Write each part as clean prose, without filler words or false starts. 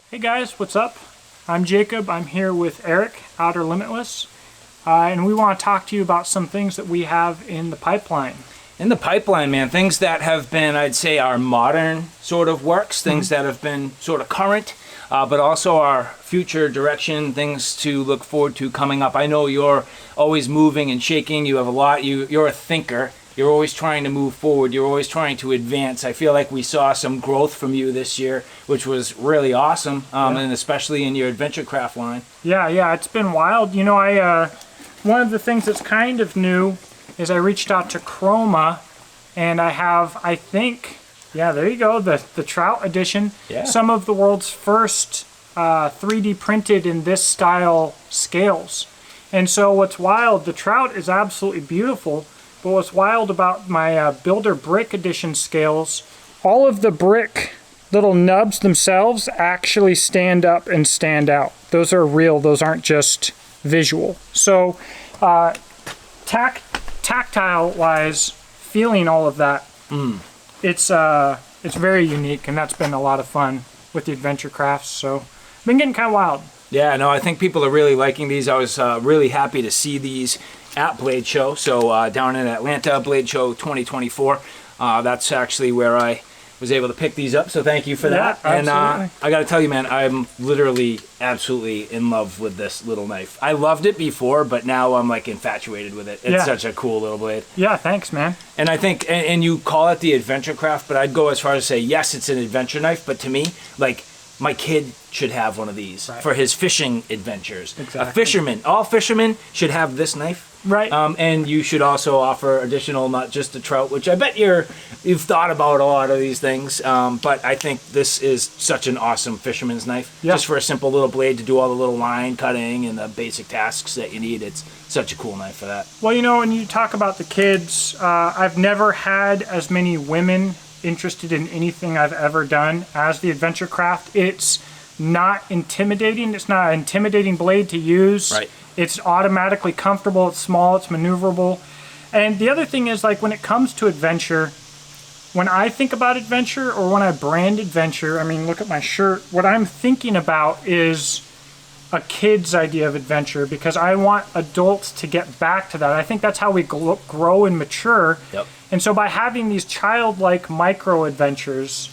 Hey guys, what's up? I'm Jacob. I'm here with Eric, OuterLimitless, and we want to talk to you about some things that we have in the pipeline. In the pipeline, man, things that have been, I'd say, our modern sort of works, things that have been sort of current, but also our future direction, things to look forward to coming up. I know you're always moving and shaking. You have a lot. You're a thinker. You're always trying to move forward. You're always trying to advance. I feel like we saw some growth from you this year, which was really awesome, and especially in your adventure craft line. Yeah, it's been wild. You know, one of the things that's kind of new is I reached out to Chroma, and I have, I think, yeah, there you go, the Trout Edition. Yeah. Some of the world's first 3D printed in this style scales. And so what's wild, the Trout is absolutely beautiful. But what's wild about my Builder Brick Edition scales, all of the brick little nubs themselves actually stand up and stand out. Those are real, those aren't just visual. So tactile-wise, feeling all of that, it's very unique, and that's been a lot of fun with the adventure crafts. So I've been getting kind of wild. Yeah, no, I think people are really liking these. I was really happy to see these at Blade Show. So down in Atlanta, Blade Show 2024. That's actually where I was able to pick these up. So thank you for that. Yeah, and absolutely. I got to tell you, man, I'm literally absolutely in love with this little knife. I loved it before, but now I'm like infatuated with it. It's such a cool little blade. Yeah, thanks, man. And I think, and you call it the adventure craft, but I'd go as far as to say, yes, it's an adventure knife, but to me, like, my kid should have one of these for his fishing adventures. Exactly. A fisherman, all fishermen should have this knife. Right. And you should also offer additional, not just the trout, which I bet you've thought about a lot of these things. But I think this is such an awesome fisherman's knife. Yeah. Just for a simple little blade to do all the little line cutting and the basic tasks that you need. It's such a cool knife for that. Well, you know, when you talk about the kids, I've never had as many women interested in anything I've ever done as the adventure craft. It's not intimidating. It's not an intimidating blade to use. Right. It's automatically comfortable. It's small. It's maneuverable. And the other thing is, like, when it comes to adventure, when I think about adventure or when I brand adventure, I mean, look at my shirt. What I'm thinking about is a kid's idea of adventure, because I want adults to get back to that. I think that's how we grow and mature. Yep. And so by having these childlike micro adventures,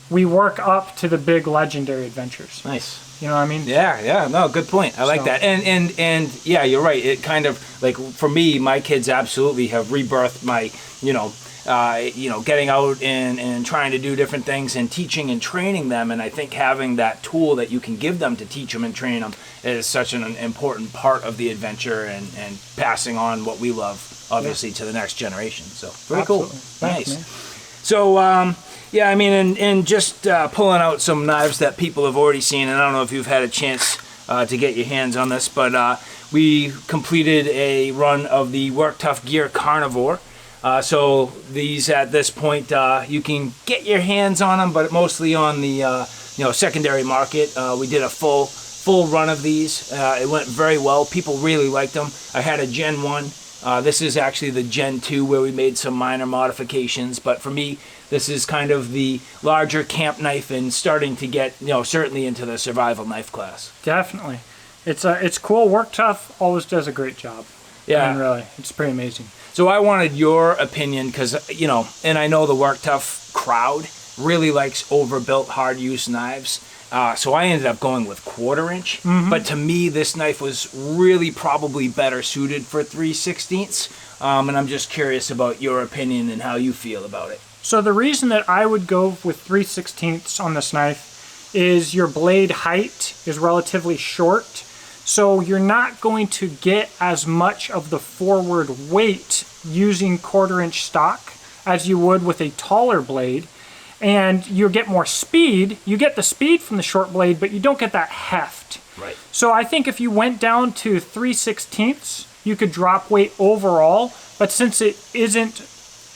we work up to the big legendary adventures. Nice. You know what I mean? Yeah, no, good point. I like that. And yeah, you're right. It kind of, like, for me, my kids absolutely have rebirthed my, getting out and trying to do different things and teaching and training them. And I think having that tool that you can give them to teach them and train them is such an important part of the adventure and passing on what we love, obviously, to the next generation. So very Absolutely. cool. Thanks, Nice. man. So, yeah, I mean, and just pulling out some knives that people have already seen, and I don't know if you've had a chance to get your hands on this, but we completed a run of the Work Tough Gear Carnivore. So these, at this point, you can get your hands on them, but mostly on the secondary market. We did a full run of these. It went very well. People really liked them. I had a Gen 1. This is actually the Gen 2 where we made some minor modifications, but for me, this is kind of the larger camp knife and starting to get, certainly into the survival knife class. Definitely. It's cool. Work Tough always does a great job. Yeah. I mean, really, it's pretty amazing. So I wanted your opinion because, and I know the Work Tough crowd really likes overbuilt hard use knives. So I ended up going with 1/4 inch. But to me, this knife was really probably better suited for 3/16. And I'm just curious about your opinion and how you feel about it. So the reason that I would go with 3/16 on this knife is your blade height is relatively short. So you're not going to get as much of the forward weight using 1/4 inch stock as you would with a taller blade. And you get more speed. You get the speed from the short blade, but you don't get that heft. Right. So I think if you went down to 3/16, you could drop weight overall. But since it isn't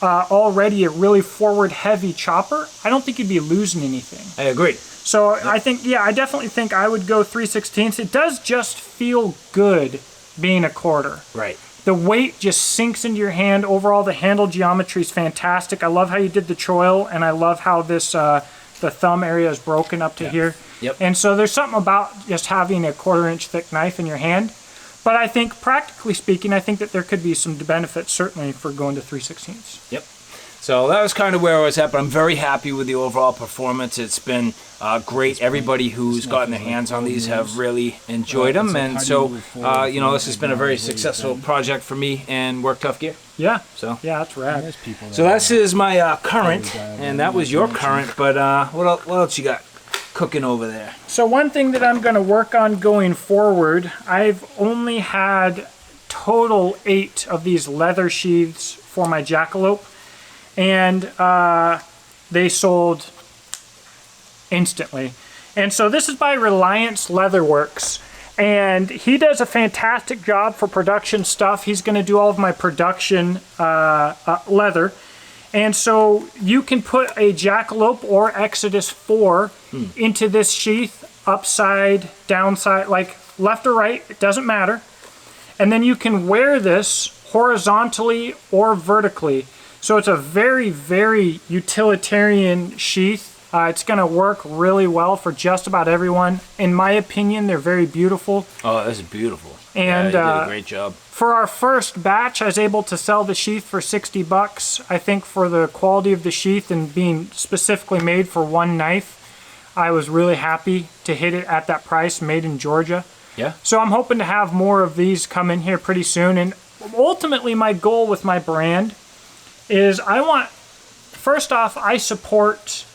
already a really forward heavy chopper, I don't think you'd be losing anything. I agree. So I think, I definitely think I would go 3/16. It does just feel good being a 1/4. Right. The weight just sinks into your hand. Overall, the handle geometry is fantastic. I love how you did the choil, and I love how this the thumb area is broken up to here. Yep. And so there's something about just having a 1/4 inch thick knife in your hand. But I think, practically speaking, I think that there could be some benefits, certainly, for going to 3/16. Yep. So that was kind of where I was at, but I'm very happy with the overall performance. It's been great. Everybody who's gotten their hands on these have really enjoyed them. And so, you know, this has been a very successful project for me and Work Tough Gear. Yeah. So yeah, that's rad. So this is my current, and that was your current. But what else you got cooking over there? So one thing that I'm going to work on going forward, I've only had total 8 of these leather sheaths for my jackalope, and they sold instantly. And so this is by Reliance Leatherworks, and he does a fantastic job for production stuff. He's going to do all of my production leather. And so you can put a jackalope or Exodus 4 into this sheath, upside, downside, like left or right, it doesn't matter. And then you can wear this horizontally or vertically. So it's a very, very utilitarian sheath. It's going to work really well for just about everyone. In my opinion, they're very beautiful. Oh, this is beautiful. And yeah, you did a great job. For our first batch, I was able to sell the sheath for $60. I think for the quality of the sheath and being specifically made for one knife, I was really happy to hit it at that price, made in Georgia. Yeah. So I'm hoping to have more of these come in here pretty soon. And ultimately, my goal with my brand is first off, I support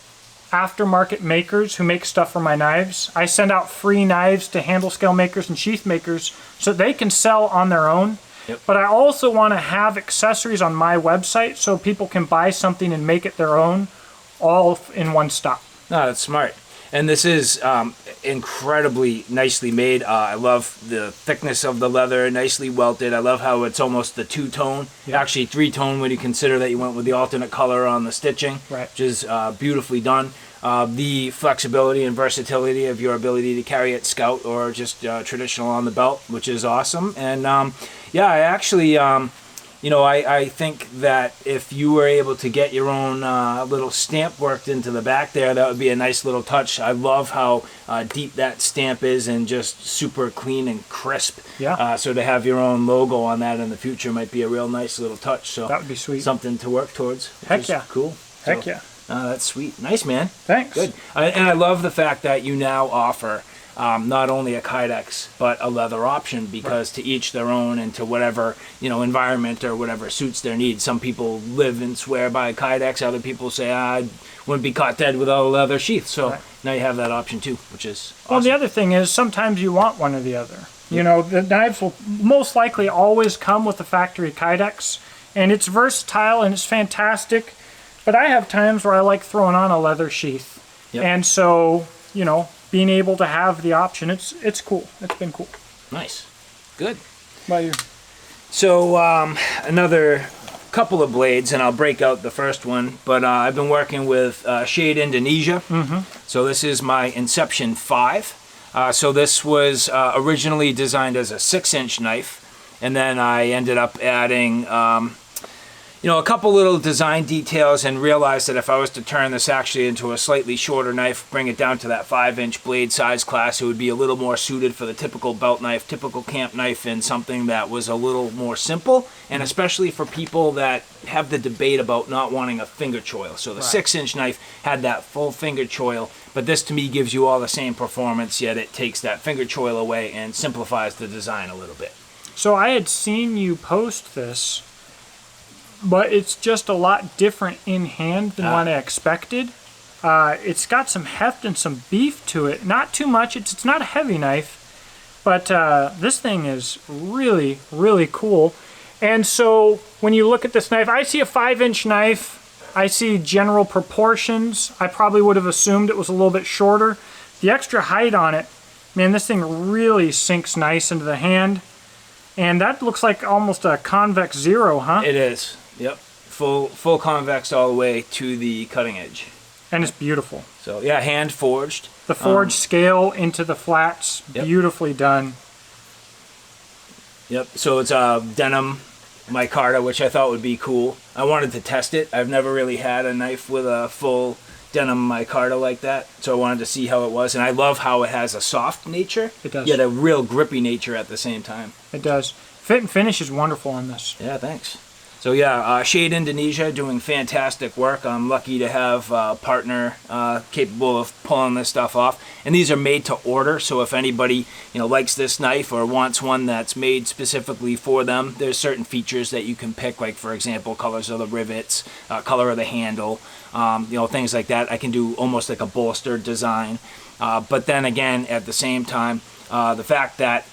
aftermarket makers who make stuff for my knives. I send out free knives to handle scale makers and sheath makers so they can sell on their own. Yep. But I also want to have accessories on my website so people can buy something and make it their own, all in one stop. No, that's smart. And this is incredibly nicely made. I love the thickness of the leather, nicely welted. I love how it's almost the 2-tone, actually 3-tone when you consider that you went with the alternate color on the stitching, right, which is beautifully done. The flexibility and versatility of your ability to carry it scout or just traditional on the belt, which is awesome. And yeah, I actually, you know, I think that if you were able to get your own little stamp worked into the back there, that would be a nice little touch. I love how deep that stamp is and just super clean and crisp. Yeah. So to have your own logo on that in the future might be a real nice little touch. So that would be sweet. Something to work towards. Heck yeah. Cool. Heck yeah. That's sweet. Nice, man. Thanks. Good. And I love the fact that you now offer not only a Kydex, but a leather option, because to each their own and to whatever, you know, environment or whatever suits their needs. Some people live and swear by a Kydex. Other people say, I wouldn't be caught dead without a leather sheath. So now you have that option too, which is awesome. Well, the other thing is sometimes you want one or the other. You know, the knives will most likely always come with the factory Kydex, and it's versatile and it's fantastic. But I have times where I like throwing on a leather sheath. Yep. And so, you know, being able to have the option, it's cool. It's been cool. Nice. Good. How about you? So another couple of blades, and I'll break out the first one, but I've been working with Shade Indonesia. So this is my Inception 5. So this was originally designed as a 6-inch knife, and then I ended up adding you know, a couple little design details, and realized that if I was to turn this actually into a slightly shorter knife, bring it down to that 5-inch blade size class, it would be a little more suited for the typical belt knife, typical camp knife, and something that was a little more simple, and especially for people that have the debate about not wanting a finger choil. So the 6-inch knife had that full finger choil, but this to me gives you all the same performance, yet it takes that finger choil away and simplifies the design a little bit. So I had seen you post this, but it's just a lot different in hand than what I expected. It's got some heft and some beef to it. Not too much. It's not a heavy knife, but this thing is really, really cool. And so when you look at this knife, I see a 5-inch knife. I see general proportions. I probably would have assumed it was a little bit shorter. The extra height on it, man, this thing really sinks nice into the hand. And that looks like almost a convex zero, huh? It is. Yep, full convex all the way to the cutting edge. And it's beautiful. So yeah, hand forged. The forged scale into the flats, beautifully done. Yep, so it's a denim micarta, which I thought would be cool. I wanted to test it. I've never really had a knife with a full denim micarta like that, so I wanted to see how it was. And I love how it has a soft nature, It does. yet a real grippy nature at the same time. It does. Fit and finish is wonderful on this. Yeah, thanks. So yeah, Shade Indonesia doing fantastic work. I'm lucky to have a partner capable of pulling this stuff off. And these are made to order, so if anybody likes this knife or wants one that's made specifically for them, there's certain features that you can pick, like for example, colors of the rivets, color of the handle, things like that. I can do almost like a bolstered design. But then again, at the same time, the fact that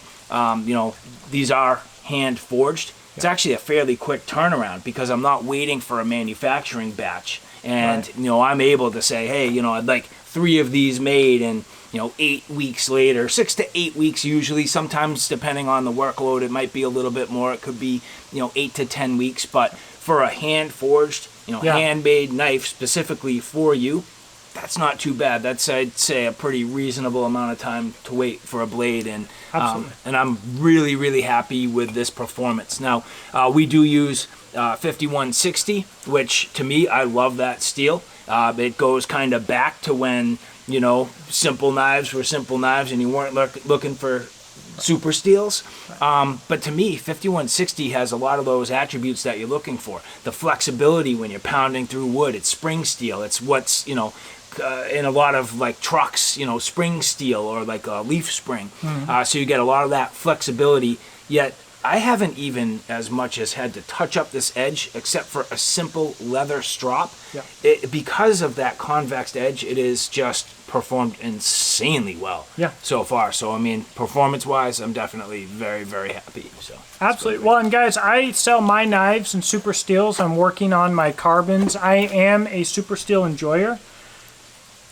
these are hand forged, it's actually a fairly quick turnaround because I'm not waiting for a manufacturing batch. And, I'm able to say, hey, I'd like 3 of these made, and, 8 weeks later, 6 to 8 weeks usually. Sometimes, depending on the workload, it might be a little bit more. It could be, 8 to 10 weeks. But for a hand-forged, handmade knife specifically for you, that's not too bad. That's, I'd say, a pretty reasonable amount of time to wait for a blade. And and I'm really, really happy with this performance. Now, we do use 5160, which to me, I love that steel. It goes kind of back to when, simple knives were simple knives and you weren't looking for super steels. But to me, 5160 has a lot of those attributes that you're looking for. The flexibility when you're pounding through wood, it's spring steel. It's what's, in a lot of like trucks, spring steel or like a leaf spring. So you get a lot of that flexibility, yet I haven't even as much as had to touch up this edge except for a simple leather strop. Because of that convex edge, it is just performed insanely well so far. So I mean, performance wise, I'm definitely very, very happy. So absolutely. Well, and guys, I sell my knives and super steels. I'm working on my carbons. I am a super steel enjoyer.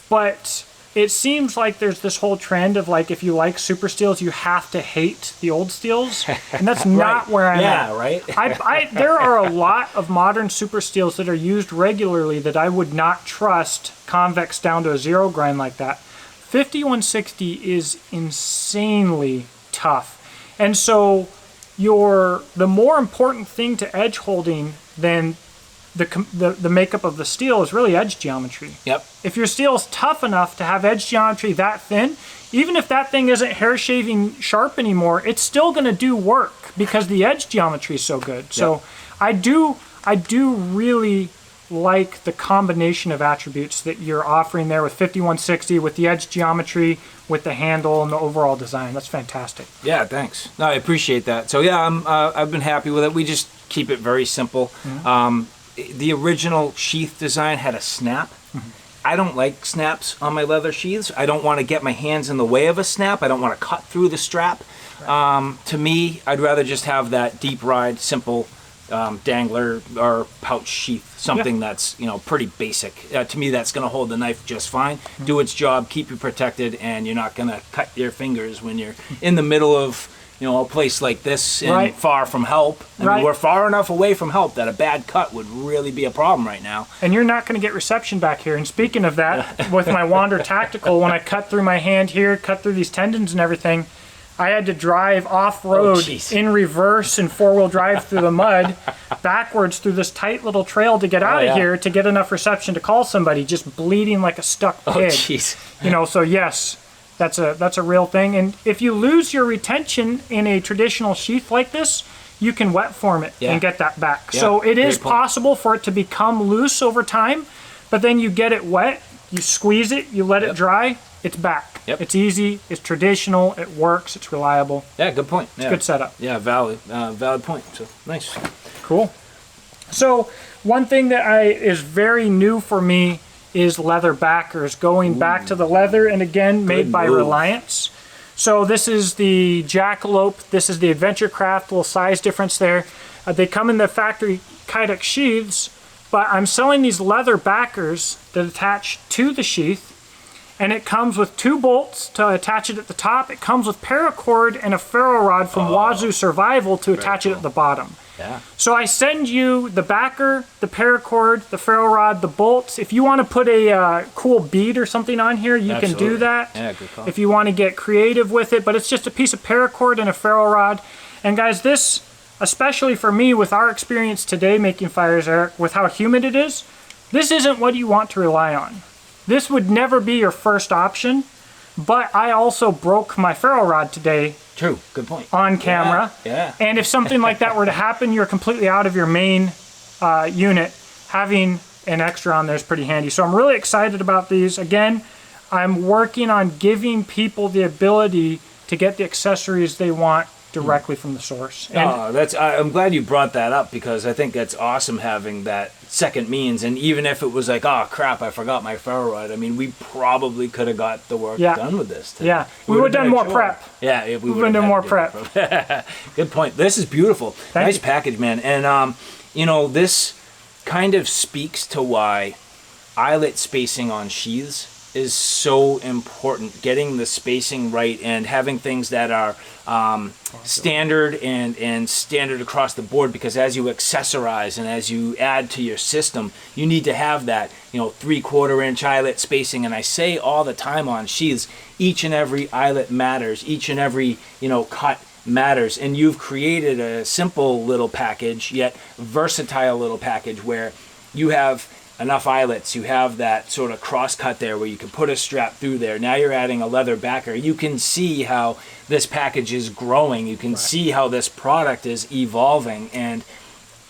But it seems like there's this whole trend of like, if you like super steels, you have to hate the old steels. And that's not where I'm at. Right? There are a lot of modern super steels that are used regularly that I would not trust convex down to a 0 grind like that. 5160 is insanely tough. And so the more important thing to edge holding than the makeup of the steel is really edge geometry. If your steel is tough enough to have edge geometry that thin, even if that thing isn't hair shaving sharp anymore, it's still going to do work because the edge geometry is so good. So I do really like the combination of attributes that you're offering there with 5160, with the edge geometry, with the handle, and the overall design. That's fantastic. Yeah, thanks. No, I appreciate that. So yeah, I've been happy with it. We just keep it very simple. The original sheath design had a snap. I don't like snaps on my leather sheaths. I don't want to get my hands in the way of a snap. I don't want to cut through the strap. To me, I'd rather just have that deep ride, simple dangler or pouch sheath, something that's pretty basic. To me, that's going to hold the knife just fine, do its job, keep you protected, and you're not going to cut your fingers when you're in the middle of a place like this and far from help. I mean, we're far enough away from help that a bad cut would really be a problem right now. And you're not going to get reception back here. And speaking of that, with my Wander Tactical, when I cut through my hand here, cut through these tendons and everything, I had to drive off-road in reverse and four-wheel drive through the mud, backwards through this tight little trail to get out of here to get enough reception to call somebody, just bleeding like a stuck pig. So yes. That's a real thing. And if you lose your retention in a traditional sheath like this, you can wet form it and get that back. So it is possible for it to become loose over time, but then you get it wet, you squeeze it, you let it dry, it's back. It's easy, it's traditional, it works, it's reliable. Yeah, good point. It's a good setup. Yeah, valid point. So nice. Cool. So one thing that is very new for me is leather backers, going back to the leather, and again, made by Reliance. So this is the Jackalope, this is the Adventure Craft, little size difference there. They come in the factory Kydex sheaths, but I'm selling these leather backers that attach to the sheath, and it comes with 2 bolts to attach it at the top. It comes with paracord and a ferro rod from Wazoo Survival to attach it at the bottom. So I send you the backer, the paracord, the ferro rod, the bolts. If you want to put a cool bead or something on here, you can do that. Yeah, good call. If you want to get creative with it, but it's just a piece of paracord and a ferro rod. And guys, this, especially for me with our experience today making fires, Eric, with how humid it is, this isn't what you want to rely on. this would never be your first option, but I also broke my ferro rod today. True, good point. On camera. Yeah. And if something like that were to happen, you're completely out of your main unit. Having an extra on there is pretty handy. So I'm really excited about these. Again, I'm working on giving people the ability to get the accessories they want directly from the source. And I'm glad you brought that up, because I think that's awesome having that second means. And even if it was like, oh crap, I forgot my ferro rod, I mean, we probably could have got the work done with this today. Yeah, we would have done more prep. Yeah, we would have done more prep. Good point. This is beautiful. Nice package, man. And you know, this kind of speaks to why eyelet spacing on sheaths is so important. Getting the spacing right and having things that are standard and standard across the board, because as you accessorize and as you add to your system, you need to have that, you know, 3/4 inch eyelet spacing. And I say all the time on sheaths, each and every eyelet matters, each and every, you know, cut matters. And you've created a simple little package, yet versatile little package, where you have enough eyelets, you have that sort of cross cut there where you can put a strap through there. Now you're adding a leather backer. You can see how this package is growing. You can see how this product is evolving, and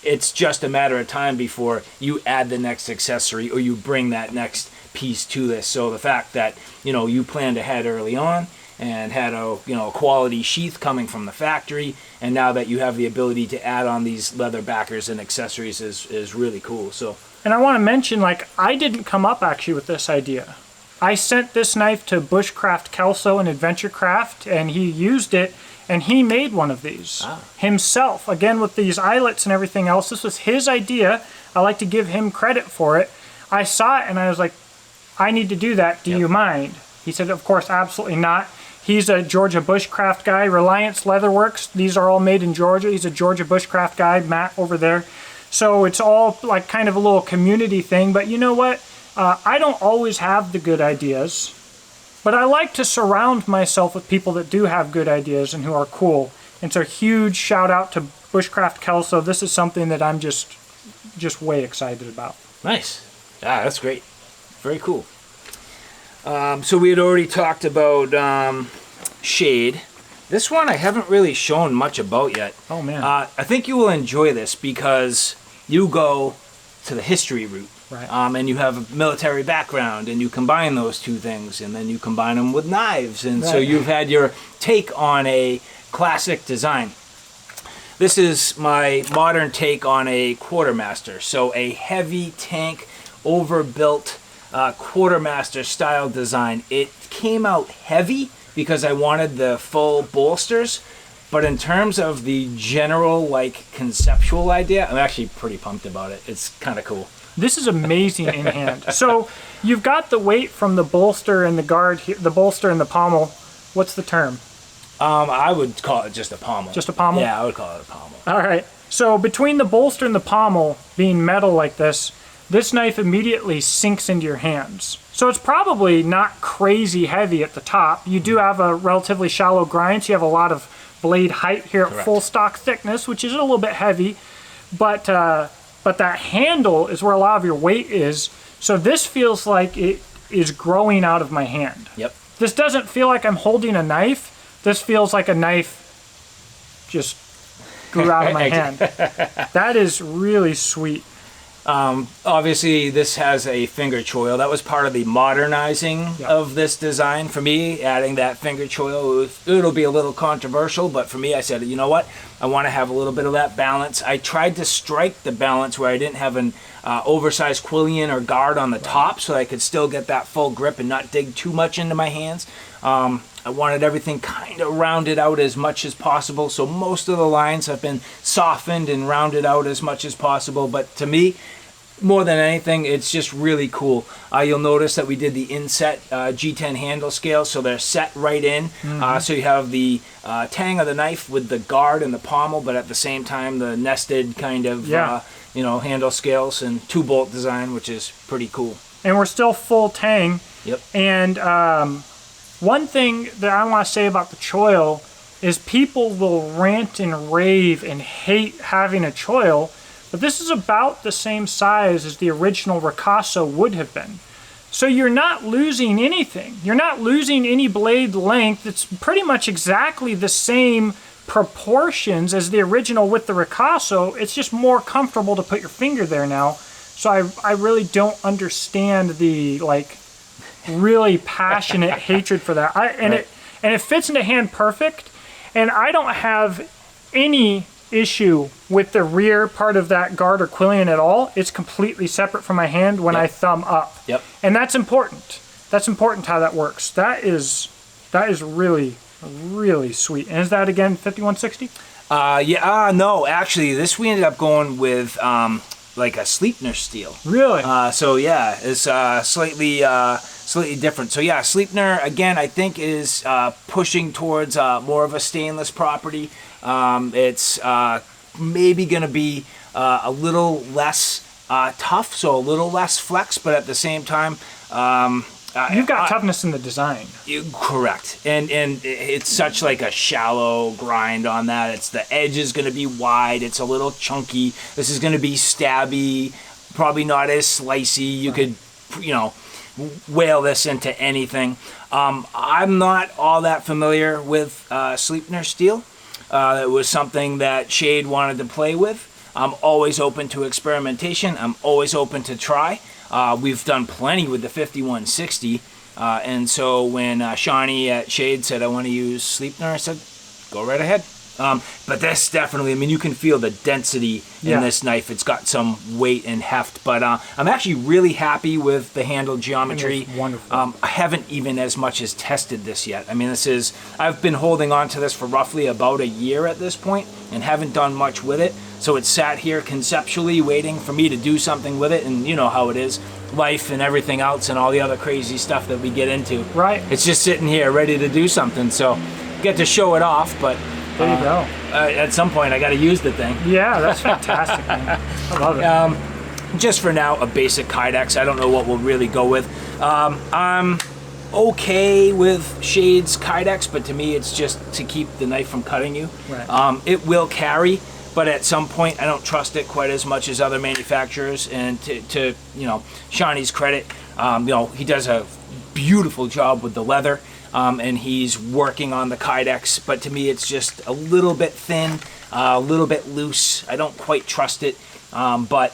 it's just a matter of time before you add the next accessory or you bring that next piece to this. So the fact that, you know, you planned ahead early on and had a, you know, a quality sheath coming from the factory, and now that you have the ability to add on these leather backers and accessories is really cool. So, and I want to mention, like, I didn't come up actually with this idea. I sent this knife to Bushcraft Kelso in Adventure Craft, and he used it, and he made one of these himself. Again, with these eyelets and everything else, this was his idea. I like to give him credit for it. I saw it, and I was like, I need to do that. Do you mind? He said, of course, absolutely not. He's a Georgia Bushcraft guy. Reliance Leatherworks, these are all made in Georgia. He's a Georgia Bushcraft guy, Matt over there. So it's all like kind of a little community thing. But you know what? I don't always have the good ideas, but I like to surround myself with people that do have good ideas and who are cool. And so huge shout out to Bushcraft Kelso. This is something that I'm just way excited about. Nice. Ah, that's great. Very cool. So we had already talked about shade. This one I haven't really shown much about yet. Oh man. I think you will enjoy this because you go to the history route. Right. And you have a military background, and you combine those two things, and then you combine them with knives, and so you've had your take on a classic design. This is my modern take on a quartermaster, so a heavy tank, overbuilt quartermaster style design. It came out heavy because I wanted the full bolsters, but in terms of the general, like, conceptual idea, I'm actually pretty pumped about it. It's kind of cool. This is amazing in hand. So you've got the weight from the bolster and the guard here, the bolster and the pommel. What's the term? I would call it just a pommel. Just a pommel? Yeah, I would call it a pommel. All right. So between the bolster and the pommel being metal like this knife immediately sinks into your hands. So it's probably not crazy heavy at the top. You do have a relatively shallow grind, so you have a lot of blade height here at full stock thickness, which is a little bit heavy. But that handle is where a lot of your weight is. So this feels like it is growing out of my hand. Yep. This doesn't feel like I'm holding a knife. This feels like a knife just grew out of my hand. That is really sweet. Obviously, this has a finger choil. That was part of the modernizing of this design. For me, adding that finger choil, it'll be a little controversial, but for me, I said, you know what? I want to have a little bit of that balance. I tried to strike the balance where I didn't have an oversized quillion or guard on the top, so I could still get that full grip and not dig too much into my hands. I wanted everything kind of rounded out as much as possible, so most of the lines have been softened and rounded out as much as possible, but to me, more than anything, it's just really cool. You'll notice that we did the inset G10 handle scale, so they're set right in. So you have the tang of the knife with the guard and the pommel, but at the same time the nested kind of handle scales and 2-bolt design, which is pretty cool. And we're still full tang. Yep. And one thing that I want to say about the choil is people will rant and rave and hate having a choil. But this is about the same size as the original Ricasso would have been. So you're not losing anything. You're not losing any blade length. It's pretty much exactly the same proportions as the original with the ricasso. It's just more comfortable to put your finger there now. So I really don't understand the like really passionate hatred for that. It fits in the hand perfect, and I don't have any issue with the rear part of that guard or quillion at all. It's completely separate from my hand when I thumb up. Yep. And that's important. That's important how that works. That is really, really sweet. And is that again 5160? No, actually this we ended up going with like a Sleipner steel. Really? So yeah, it's slightly different. So yeah, Sleipner again I think is pushing towards more of a stainless property. It's maybe going to be a little less tough, so a little less flex, but at the same time, you've got toughness in the design. Correct, and it's such like a shallow grind on that. It's the edge is going to be wide. It's a little chunky. This is going to be stabby, probably not as slicey. You could, whale this into anything. I'm not all that familiar with Sleipner steel. It was something that Shade wanted to play with. I'm always open to experimentation. I'm always open to try. We've done plenty with the 5160. And so when Shawnee at Shade said, I want to use Sleipner, I said, go right ahead. But this definitely, you can feel the density in this knife. It's got some weight and heft, but I'm actually really happy with the handle geometry. It's wonderful. I haven't even as much as tested this yet. I've been holding on to this for roughly about a year at this point and haven't done much with it. So it's sat here conceptually waiting for me to do something with it, and you know how it is. Life and everything else and all the other crazy stuff that we get into. Right. It's just sitting here ready to do something. So get to show it off, but there you go. At some point, I got to use the thing. Yeah, that's fantastic, man. I love it. Just for now, a basic Kydex. I don't know what we'll really go with. I'm okay with Shade's Kydex, but to me, it's just to keep the knife from cutting you. Right. It will carry, but at some point, I don't trust it quite as much as other manufacturers. And to Shawnee's credit, he does a beautiful job with the leather. And he's working on the Kydex, but to me it's just a little bit thin, a little bit loose. I don't quite trust it, but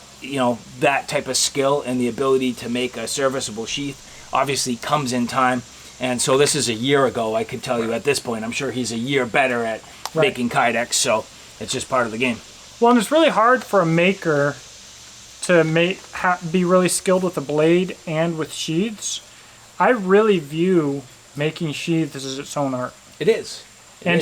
that type of skill and the ability to make a serviceable sheath obviously comes in time. And so this is a year ago, I could tell you at this point. I'm sure he's a year better at making Kydex, so it's just part of the game. Well, and it's really hard for a maker to be really skilled with a blade and with sheaths. I really view making sheaths as its own art. It is.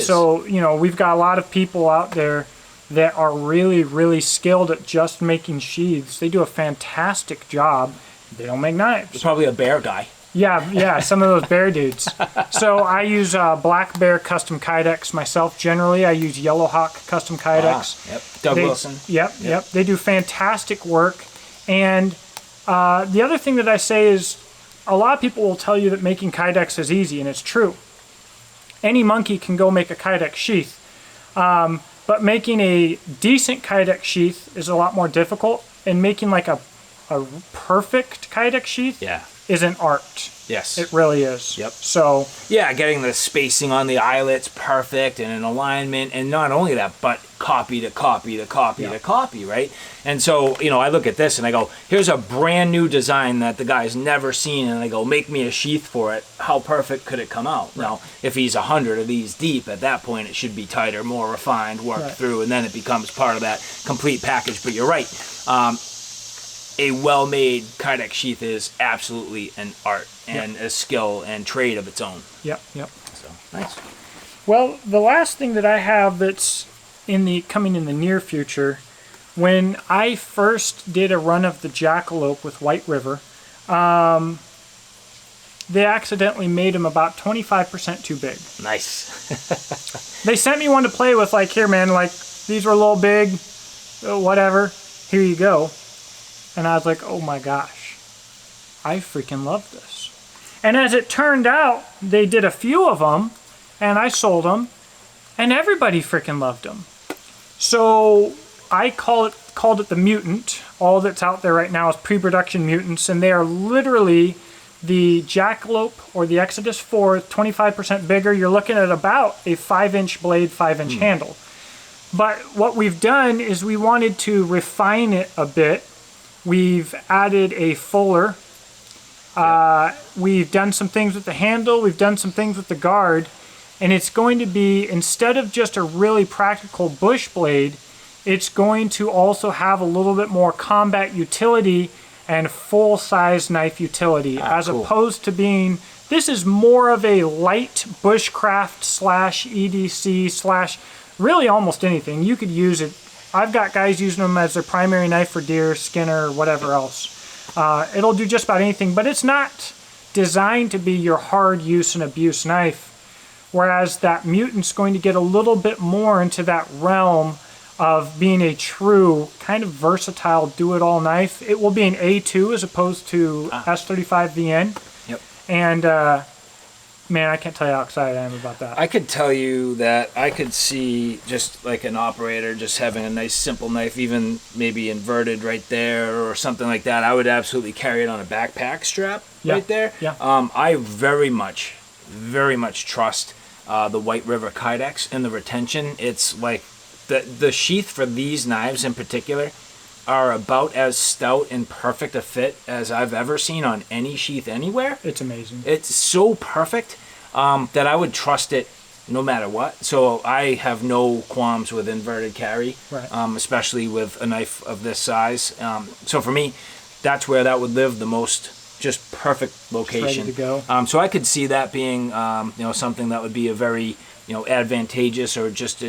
So, we've got a lot of people out there that are really, really skilled at just making sheaths. They do a fantastic job. They don't make knives. It's probably a bear guy. Yeah, some of those bear dudes. So I use Black Bear Custom Kydex myself. Generally, I use Yellow Hawk Custom Kydex. Yep. Doug Wilson. Yep. They do fantastic work. And the other thing that I say is, a lot of people will tell you that making Kydex is easy, and it's true. Any monkey can go make a Kydex sheath. But making a decent Kydex sheath is a lot more difficult, and making like a perfect Kydex sheath is an art. Yes. It really is. Yep. So yeah, getting the spacing on the eyelets perfect and an alignment, and not only that, but copy to copy to copy to copy, right? And so, I look at this and I go, here's a brand new design that the guy's never seen, and I go, make me a sheath for it. How perfect could it come out? Right. Now, if he's 100 of these deep, at that point it should be tighter, more refined, worked through, and then it becomes part of that complete package. But you're right. A well-made Kydex sheath is absolutely an art and a skill and trade of its own. Yep. So nice. Well, the last thing that I have that's coming in the near future, when I first did a run of the Jackalope with White River, they accidentally made him about 25% too big. Nice. They sent me one to play with, like, here, man, like, these were a little big, whatever, here you go. And I was like, oh my gosh, I freaking love this. And as it turned out, they did a few of them, and I sold them, and everybody freaking loved them. So I called it the Mutant. All that's out there right now is pre-production Mutants, and they are literally The Jackalope or the Exodus 4, 25% bigger. You're looking at about a 5-inch blade, 5-inch handle. But what we've done is we wanted to refine it a bit. We've added a fuller. We've done some things with the handle. We've done some things with the guard. And it's going to be, instead of just a really practical bush blade, it's going to also have a little bit more combat utility and full-size knife utility, as opposed to being, this is more of a light bushcraft / EDC / really almost anything. You could use it. I've got guys using them as their primary knife for deer, skinner, whatever else. It'll do just about anything, but it's not designed to be your hard use and abuse knife. Whereas that Mutant's going to get a little bit more into that realm of being a true kind of versatile do-it-all knife. It will be an A2 as opposed to S35 VN. Yep. And man, I can't tell you how excited I am about that. I could tell you that I could see just like an operator just having a nice simple knife, even maybe inverted right there or something like that. I would absolutely carry it on a backpack strap right there. Yeah. I very much trust the White River Kydex and the retention. It's like the sheath for these knives in particular are about as stout and perfect a fit as I've ever seen on any sheath anywhere. It's amazing. It's so perfect that I would trust it no matter what. So I have no qualms with inverted carry, Right. Especially with a knife of this size. So for me, that's where that would live the most. Just perfect location. Just ready to go. So I could see that being, something that would be a very, advantageous or just,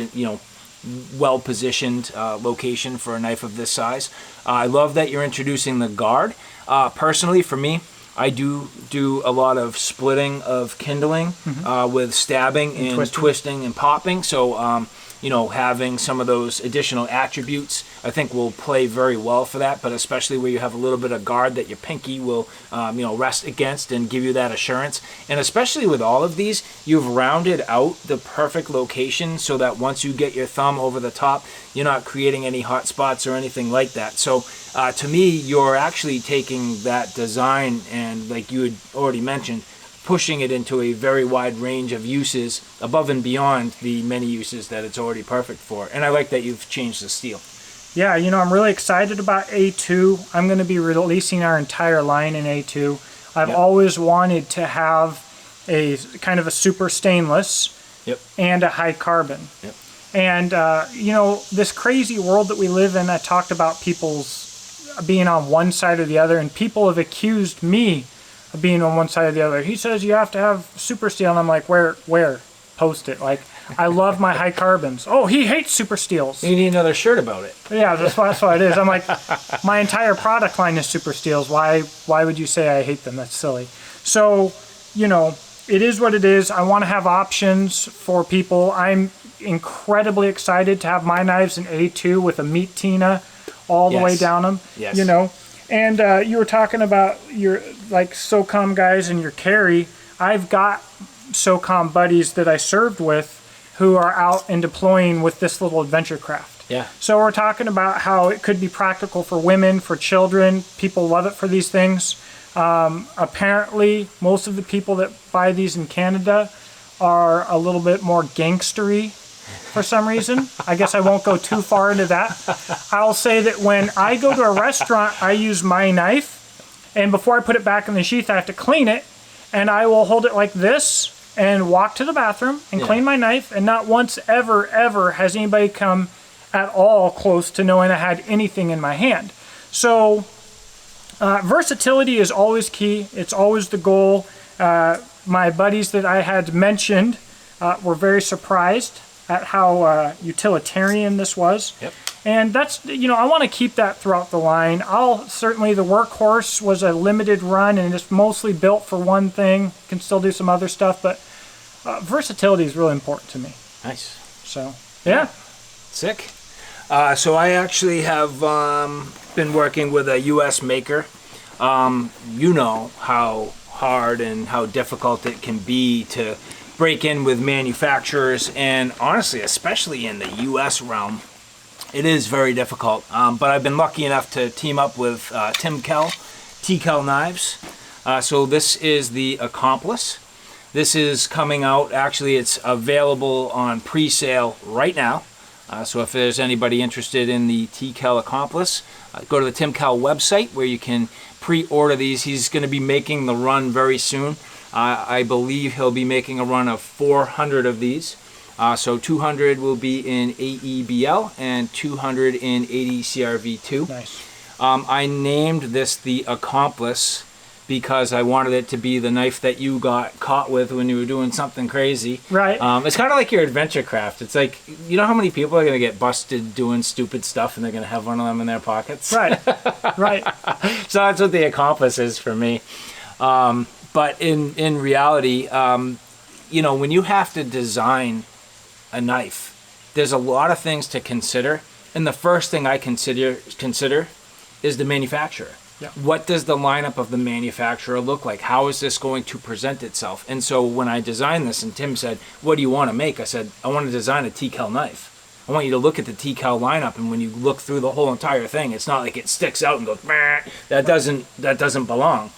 well-positioned location for a knife of this size. I love that you're introducing the guard. Personally, for me, I do a lot of splitting of kindling with stabbing and twisting and popping. So, having some of those additional attributes, I think will play very well for that, but especially where you have a little bit of guard that your pinky will, rest against and give you that assurance. And especially with all of these, you've rounded out the perfect location so that once you get your thumb over the top, you're not creating any hot spots or anything like that. So to me, you're actually taking that design and, like you had already mentioned, pushing it into a very wide range of uses above and beyond the many uses that it's already perfect for. And I like that you've changed the steel. Yeah, I'm really excited about A2. I'm going to be releasing our entire line in A2. I've always wanted to have a kind of a super stainless and a high carbon. Yep. And, this crazy world that we live in, I talked about people's being on one side or the other, and people have accused me of being on one side or the other. He says you have to have super steel, and I'm like, where? Post it. Like, I love my high carbons. Oh, he hates super steels. You need another shirt about it. Yeah, that's what it is. I'm like, my entire product line is super steels. Why would you say I hate them? That's silly. So, it is what it is. I want to have options for people. I'm incredibly excited to have my knives in A2 with a meat tina all the way down them. Yes. And you were talking about your SOCOM guys and your carry. I've got SOCOM buddies that I served with who are out and deploying with this little adventure craft. Yeah. So we're talking about how it could be practical for women, for children. People love it for these things. Apparently, most of the people that buy these in Canada are a little bit more gangstery for some reason. I guess I won't go too far into that. I'll say that when I go to a restaurant, I use my knife, and before I put it back in the sheath, I have to clean it, and I will hold it like this and walk to the bathroom and clean my knife, and not once ever has anybody come at all close to knowing I had anything in my hand. So versatility is always key. It's always the goal. My buddies that I had mentioned were very surprised at how utilitarian this was. Yep. And that's, I want to keep that throughout the line. Certainly the Workhorse was a limited run and it's mostly built for one thing. Can still do some other stuff, but versatility is really important to me. Nice. So, yeah. Sick. So I actually have been working with a U.S. maker. You know how hard and how difficult it can be to break in with manufacturers, and honestly, especially in the U.S. realm, it is very difficult. But I've been lucky enough to team up with Tim Kell, T-Kell Knives. So this is the Accomplice. This is coming out, actually it's available on pre-sale right now. So if there's anybody interested in the T-Cal Accomplice, go to the Tim Cal website where you can pre-order these. He's going to be making the run very soon. I believe he'll be making a run of 400 of these. So 200 will be in AEBL and 200 in ADCRV2. Nice. I named this the Accomplice because I wanted it to be the knife that you got caught with when you were doing something crazy. Right. It's kind of like your adventure craft. It's like, you know how many people are going to get busted doing stupid stuff and they're going to have one of them in their pockets? Right. Right. So that's what the Accomplice is for me. But in reality, you know, when you have to design a knife, there's a lot of things to consider. And the first thing I consider is the manufacturer. Yeah. What does the lineup of the manufacturer look like? How is this going to present itself? And so when I designed this and Tim said, what do you want to make? I said, I want to design a T-Cal knife. I want you to look at the T-Cal lineup, and when you look through the whole entire thing, it's not like it sticks out and goes, meh, that doesn't belong.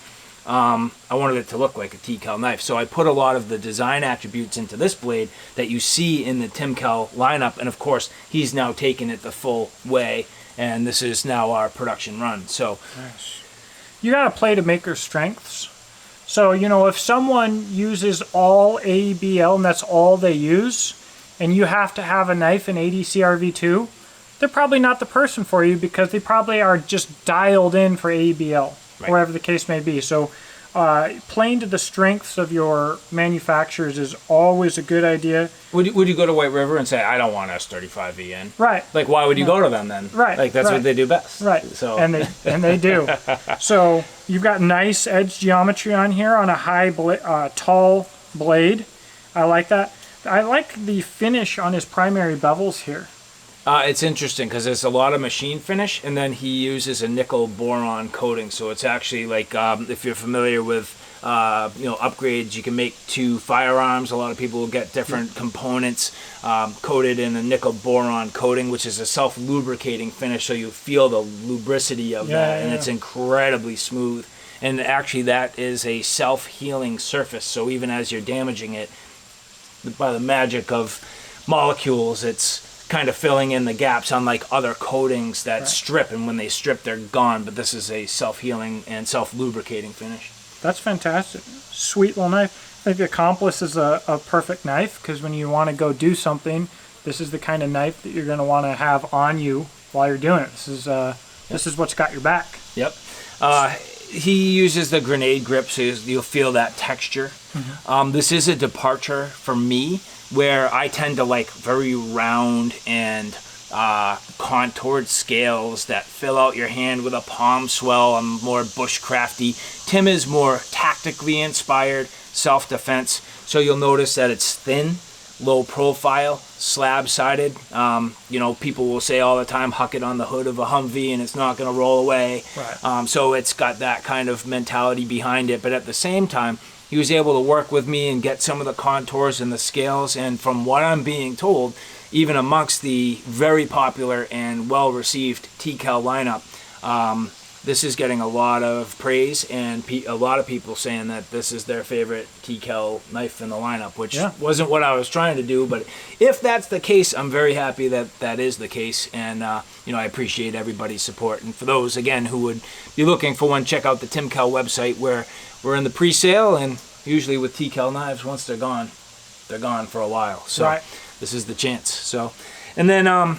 I wanted it to look like a T-Cal knife. So I put a lot of the design attributes into this blade that you see in the Tim Cal lineup. And of course, he's now taken it the full way. And this is now our production run. So nice. You got to play to maker's strengths. So, you know, if someone uses all AEBL and that's all they use, and you have to have a knife in ADCRV2, they're probably not the person for you because they probably are just dialed in for AEBL, right, whatever the case may be. So playing to the strengths of your manufacturers is always a good idea. Would you go to White River and say, I don't want S35E in? Right. Like, why would you go to them then? Right. Like, that's what they do best. Right. So. And they do. So you've got nice edge geometry on here on a tall blade. I like that. I like the finish on his primary bevels here. It's interesting because there's a lot of machine finish, and then he uses a nickel boron coating. So it's actually like, if you're familiar with upgrades, you can make two firearms. A lot of people will get different components coated in a nickel boron coating, which is a self-lubricating finish, so you feel the lubricity of that, and it's incredibly smooth. And actually, that is a self-healing surface. So even as you're damaging it, by the magic of molecules, it's kind of filling in the gaps, unlike other coatings that strip, and when they strip, they're gone. But this is a self-healing and self-lubricating finish. That's fantastic. Sweet little knife. I think the Accomplice is a perfect knife because when you want to go do something, this is the kind of knife that you're going to want to have on you while you're doing it. This is what's got your back. Yep. He uses the grenade grip, so you'll feel that texture. Mm-hmm. This is a departure for me, where I tend to like very round and contoured scales that fill out your hand with a palm swell. I'm more bushcrafty. Tim is more tactically inspired, self-defense. So you'll notice that it's thin, low profile, slab-sided. People will say all the time, huck it on the hood of a Humvee and it's not going to roll away. Right. So it's got that kind of mentality behind it. But at the same time, he was able to work with me and get some of the contours and the scales. And from what I'm being told, even amongst the very popular and well-received T-Cal lineup, this is getting a lot of praise, and a lot of people saying that this is their favorite T-Cal knife in the lineup, which wasn't what I was trying to do. But if that's the case, I'm very happy that that is the case. And, I appreciate everybody's support. And for those, again, who would be looking for one, check out the Tim Cal website where we're in the pre-sale. And usually with T-Cal knives, once they're gone for a while. So this is the chance. So, and then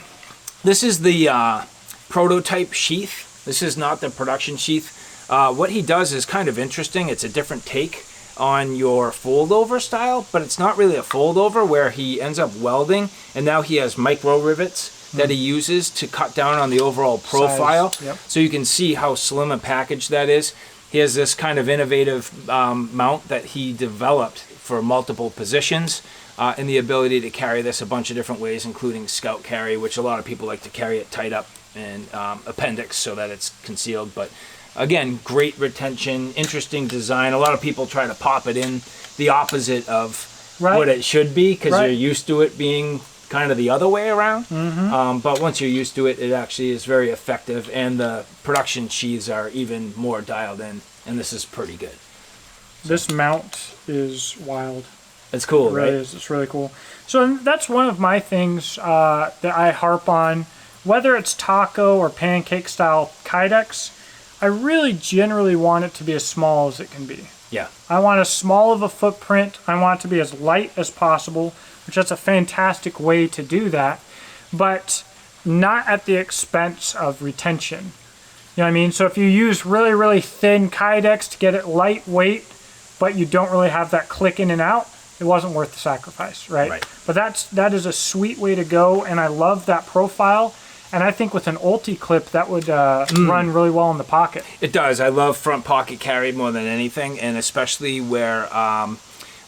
this is the prototype sheath. This is not the production sheath. What he does is kind of interesting. It's a different take on your fold-over style, but it's not really a fold-over, where he ends up welding, and now he has micro rivets that he uses to cut down on the overall profile. Yep. So you can see how slim a package that is. He has this kind of innovative mount that he developed for multiple positions, and the ability to carry this a bunch of different ways, including scout carry, which a lot of people like to carry it tight up, and appendix so that it's concealed. But again, great retention, interesting design. A lot of people try to pop it in the opposite of what it should be, because you're used to it being kind of the other way around. Mm-hmm. But once you're used to it, it actually is very effective, and the production sheaths are even more dialed in, and this is pretty good. This mount is wild. It's cool, It really right? is. It's really cool. So that's one of my things that I harp on. Whether it's taco or pancake style kydex, I really generally want it to be as small as it can be. Yeah. I want as small of a footprint. I want it to be as light as possible, which that's a fantastic way to do that, but not at the expense of retention. You know what I mean? So if you use really, really thin kydex to get it lightweight, but you don't really have that click in and out, it wasn't worth the sacrifice, right? Right. But that is a sweet way to go, and I love that profile. And I think with an ulti clip, that would run really well in the pocket. It does. I love front pocket carry more than anything, and especially where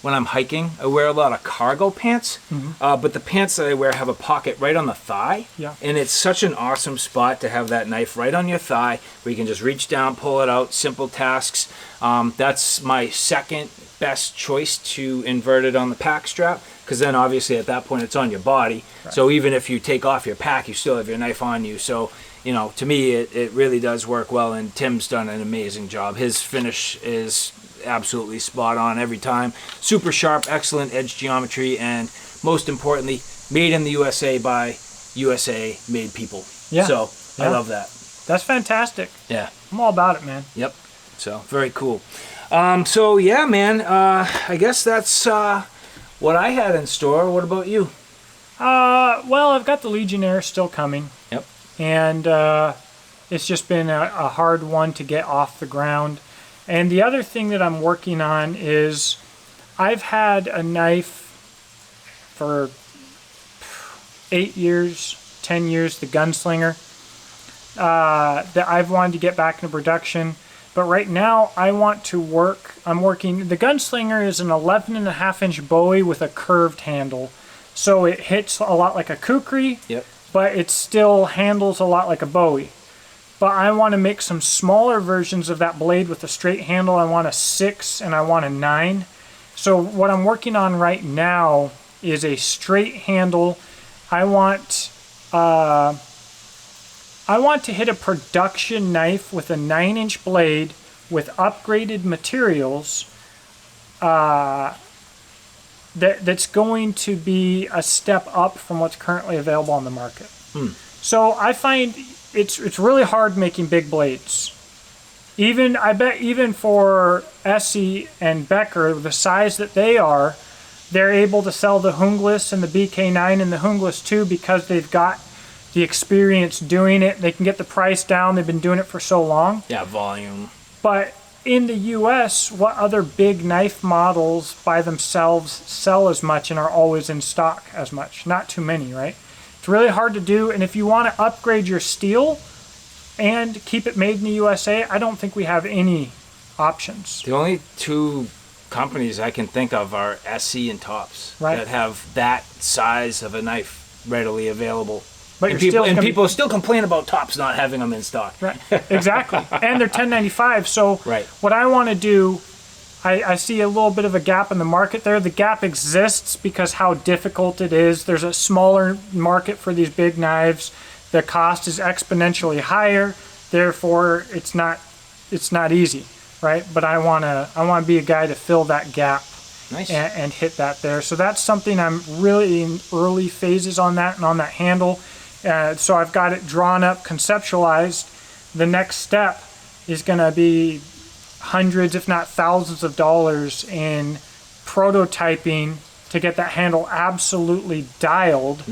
when I'm hiking, I wear a lot of cargo pants, but the pants that I wear have a pocket right on the thigh, Yeah. and it's such an awesome spot to have that knife right on your thigh where you can just reach down, pull it out, simple tasks. That's my second best choice to invert it on the pack strap, because then obviously at that point it's on your body. Right. So even if you take off your pack, you still have your knife on you. So, you know, to me, it really does work well, and Tim's done an amazing job. His finish is absolutely spot on every time. Super sharp, excellent edge geometry, and most importantly, made in the USA by USA made people. Yeah. So Yeah. I love that. That's fantastic. Yeah. I'm all about it, man. Yep. So very cool. So yeah, man, I guess that's what I had in store. What about you? Well, I've got the Legionnaire still coming. Yep. And it's just been a hard one to get off the ground. And the other thing that I'm working on is I've had a knife for 8 years, 10 years, the Gunslinger, that I've wanted to get back into production. But right now I'm working, the Gunslinger is an 11.5-inch Bowie with a curved handle. So it hits a lot like a kukri, Yep. but it still handles a lot like a Bowie. But I want to make some smaller versions of that blade with a straight handle. I want a 6 and I want a 9. So what I'm working on right now is a straight handle. I want to hit a production knife with a 9-inch blade with upgraded materials that's going to be a step up from what's currently available on the market. So I find it's really hard making big blades. I bet even for Essie and Becker, the size that they are, they're able to sell the Hungless and the BK9 and the Hungless too, because they've got the experience doing it. They can get the price down. They've been doing it for so long. Yeah, volume. But in the US, what other big knife models by themselves sell as much and are always in stock as much? Not too many, right? It's really hard to do, and if you want to upgrade your steel and keep it made in the USA, I don't think we have any options. The only two companies I can think of are SC and Tops, Right. that have that size of a knife readily available. But And you're people still complain about Tops not having them in stock. Right, exactly. And they're 1095, so Right. what I want to do, I see a little bit of a gap in the market there. The gap exists because how difficult it is. There's a smaller market for these big knives. The cost is exponentially higher, therefore it's not easy, right? But I want to be a guy to fill that gap. Nice. And hit that there. So that's something I'm really in early phases on that and on that handle. So I've got it drawn up, conceptualized. The next step is going to be hundreds, if not thousands of dollars in prototyping to get that handle absolutely dialed,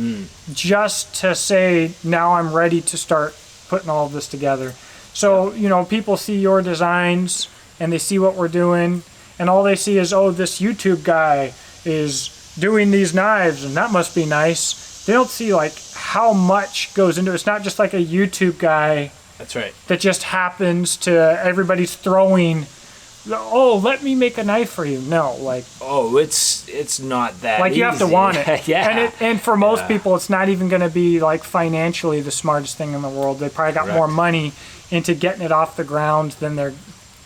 just to say, now I'm ready to start putting all of this together. So, you know, people see your designs and they see what we're doing, and all they see is, oh, this YouTube guy is doing these knives and that must be nice. They don't see like how much goes into it. It's not just like a YouTube guy. That's right. That just happens to, everybody's throwing, oh, let me make a knife for you. No, like, Oh, it's not that like easy. you have to want it. Yeah. And for most people, it's not even going to be like financially the smartest thing in the world. They probably got more money into getting it off the ground than then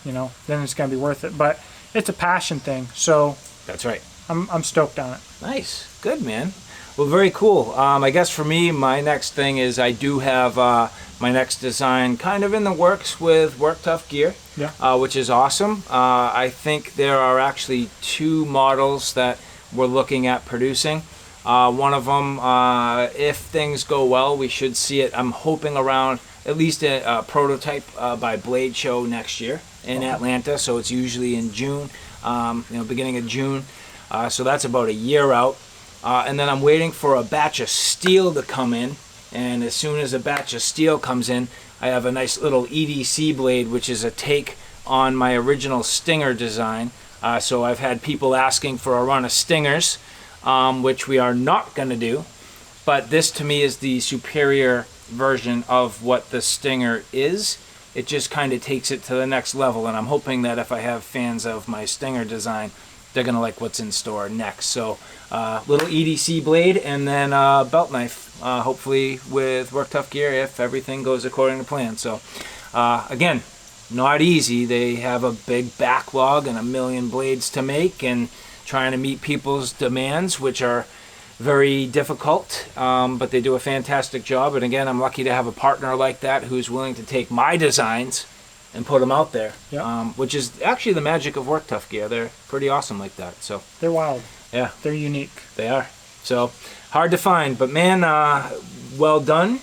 it's going to be worth it. But it's a passion thing. So That's right. I'm stoked on it. Nice. Good, man. Well, very cool. I guess for me, my next thing is I do have my next design kind of in the works with Work Tough Gear. which is awesome. I think there are actually 2 models that we're looking at producing. One of them, if things go well, we should see it, I'm hoping around at least a prototype by Blade Show next year in Atlanta. So it's usually in June, beginning of June. So that's about a year out. And then I'm waiting for a batch of steel to come in. And as soon as a batch of steel comes in, I have a nice little EDC blade, which is a take on my original Stinger design. So I've had people asking for a run of Stingers, which we are not going to do. But this to me is the superior version of what the Stinger is. It just kind of takes it to the next level. And I'm hoping that if I have fans of my Stinger design, they're going to like what's in store next. So little EDC blade and then belt knife, hopefully with Work Tough gear if everything goes according to plan. So again, not easy. They have a big backlog and a million blades to make and trying to meet people's demands, which are very difficult, but they do a fantastic job. And again, I'm lucky to have a partner like that who's willing to take my designs and put them out there, which is actually the magic of Work Tough gear. They're pretty awesome like that. So They're wild. yeah, They're unique. they are. So hard to find, but man, well done,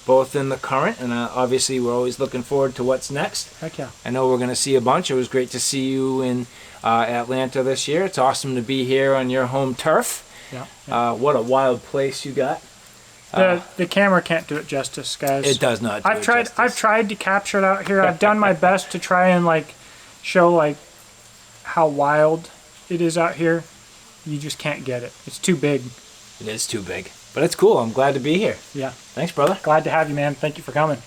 both in the current and obviously we're always looking forward to what's next. Heck yeah. I know we're going to see a bunch. It was great to see you in Atlanta this year. It's awesome to be here on your home turf. Yeah. What a wild place you got. The camera can't do it justice, guys. It does not. I've tried to capture it out here. I've done my best to try and show how wild it is out here. You just can't get it. It's too big. It is too big, but it's cool. I'm glad to be here. Yeah. Thanks, brother. Glad to have you, man. Thank you for coming.